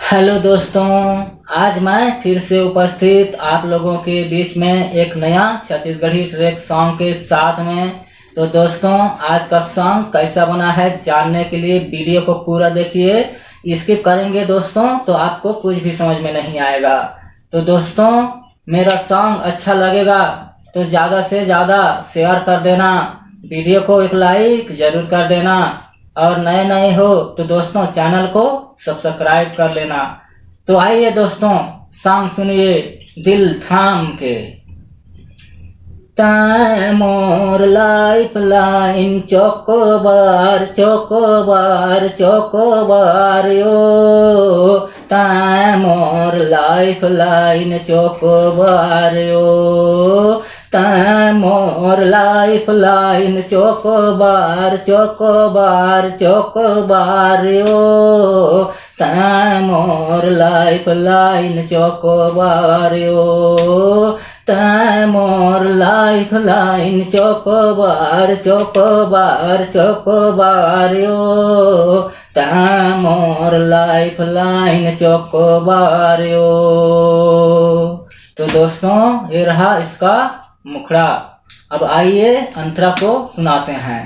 Hello दोस्तों, आज मैं फिर से उपस्थित आप लोगों के बीच में एक नया छत्तीसगढ़ी ट्रैक सॉन्ग के साथ में। तो दोस्तों, आज का सॉन्ग कैसा बना है जानने के लिए वीडियो को पूरा देखिए। स्किप करेंगे दोस्तों तो आपको कुछ भी समझ में नहीं आएगा। तो दोस्तों, मेरा सॉन्ग अच्छा लगेगा तो ज़्यादा से ज़्यादा शेयर कर देना, वीडियो को एक लाइक ज़रूर कर देना, और नए नए हो तो दोस्तों चैनल को सब्सक्राइब कर लेना। तो आइए दोस्तों, सॉन्ग सुनिए दिल थाम के। तैं मोर lifeline chocobar chocobar chocobar यो, तैं मोर लाइफ लाइन चोकोबार यो, तैं मोर lifeline chocobar chocobar chocobar यो, तैं मोर लाइफ लाइन चोकोबार यो, तैं मोर lifeline chocobar chocobar chocobar यो, तैं मोर लाइफ लाइन चोकोबार यो। तो दोस्तों, ये रहा इसका मुखड़ा। अब आइए अंतरा को सुनाते हैं।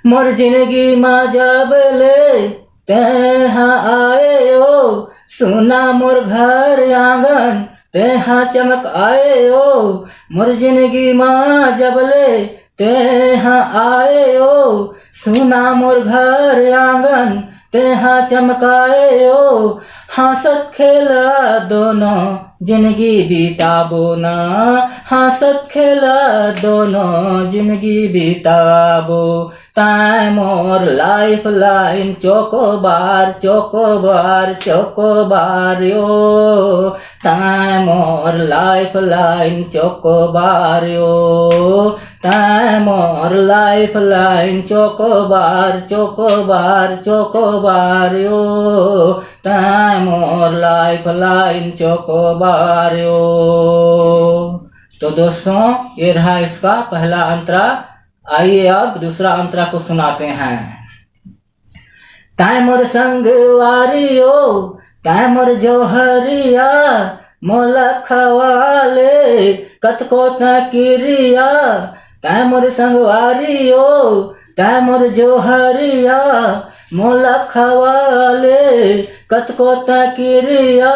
मोर जिंदगी में जब ले तेहा आए हो, सुना मोर घर आंगन तेहा चमक आए हो, मोर जिंदगी में जब ले तेहा आए हो, सुना मोर घर आंगन तेहा चमकाए हो, हंसत खेला दोनों जिंदगी बिताबो ना, हंसत खेला दोनों जिंदगी बिताबो, तैं मोर lifeline chocobar chocobar chocobar यो, तैं मोर लाइफ लाइन चोकोबार यो, तैं मोर lifeline chocobar chocobar chocobar यो, तैं मोर लाइफ लाइन चोकोबार यो। तो दोस्तों, ये रहा इसका पहला अंतरा। आइए अब दूसरा अंतरा को सुनाते हैं। तैं मोर संगवारियो तैं मोर जोहरिया, मोला खवाले कतको तकिरिया, तैं मोर संगवारियो तैं मोर जोहरिया, मोला खवाले कतको तकिरिया,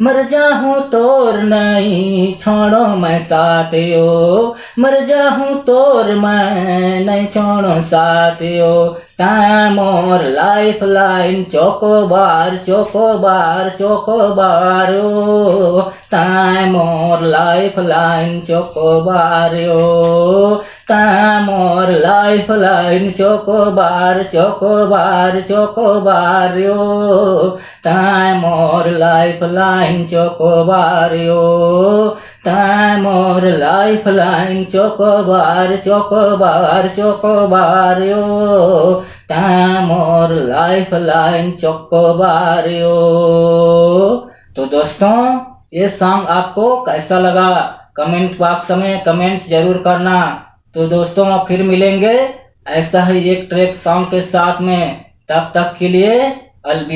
मर जाहूँ तोर नहीं छोड़ो मैं साथियो, मर जाहूँ तोर मैं नहीं छोड़ो साथियो, तैं मोर lifeline chocobar chocobar chocobar यो, तैं मोर लाइफ लाइन चोकोबार यो, तैं मोर lifeline chocobar chocobar chocobar यो, तैं मोर लाइफ लाइन चोकोबार यो, तैं मोर lifeline chocobar chocobar chocobar यो, तैं मोर लाइफ लाइन चोकोबार यो। तो दोस्तों, ये सॉन्ग आपको कैसा लगा कमेंट बॉक्स में कमेंट जरूर करना। तो दोस्तों, अब फिर मिलेंगे ऐसा ही एक ट्रैक सॉन्ग के साथ में। तब तक के लिए अलविदा।